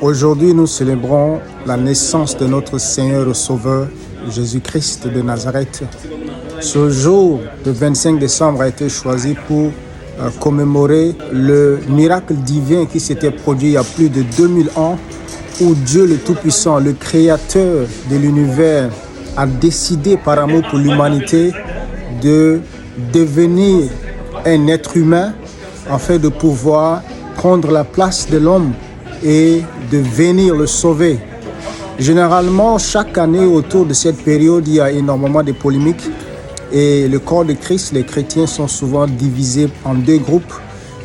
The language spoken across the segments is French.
Aujourd'hui, nous célébrons la naissance de notre Seigneur et Sauveur, Jésus-Christ de Nazareth. Ce jour, le 25 décembre, a été choisi pour commémorer le miracle divin qui s'était produit il y a plus de 2000 ans, où Dieu le Tout-Puissant, le Créateur de l'univers, a décidé par amour pour l'humanité de devenir un être humain afin de pouvoir prendre la place de l'homme et de venir le sauver. Généralement, chaque année autour de cette période, il y a énormément de polémiques et le corps de Christ, les chrétiens sont souvent divisés en deux groupes.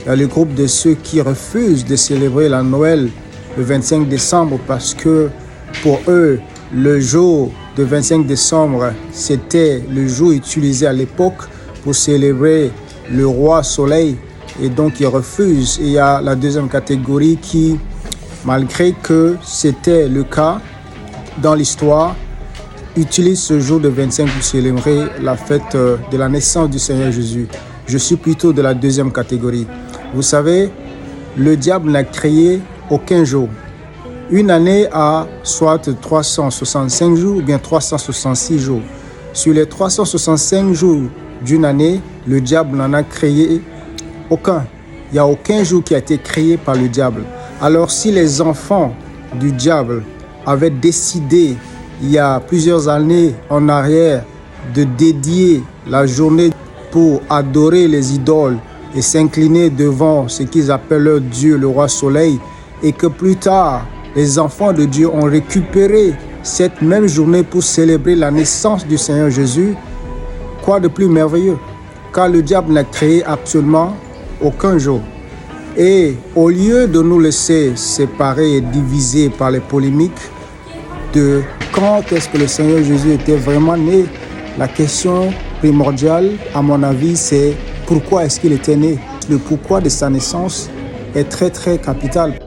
Il y a le groupe de ceux qui refusent de célébrer la Noël le 25 décembre parce que pour eux, le jour de 25 décembre, c'était le jour utilisé à l'époque pour célébrer le roi Soleil et donc ils refusent. Et il y a la deuxième catégorie qui, malgré que c'était le cas dans l'histoire, utilise ce jour de 25 pour célébrer la fête de la naissance du Seigneur Jésus. Je suis plutôt de la deuxième catégorie. Vous savez, le diable n'a créé aucun jour. Une année a soit 365 jours ou bien 366 jours. Sur les 365 jours d'une année, le diable n'en a créé aucun. Il n'y a aucun jour qui a été créé par le diable. Alors si les enfants du diable avaient décidé il y a plusieurs années en arrière de dédier la journée pour adorer les idoles et s'incliner devant ce qu'ils appellent leur Dieu, le roi Soleil, et que plus tard, les enfants de Dieu ont récupéré cette même journée pour célébrer la naissance du Seigneur Jésus, quoi de plus merveilleux? Car le diable n'a créé absolument aucun jour. Et au lieu de nous laisser séparer et diviser par les polémiques de quand est-ce que le Seigneur Jésus était vraiment né, la question primordiale, à mon avis, c'est pourquoi est-ce qu'il était né? Le pourquoi de sa naissance est très capital.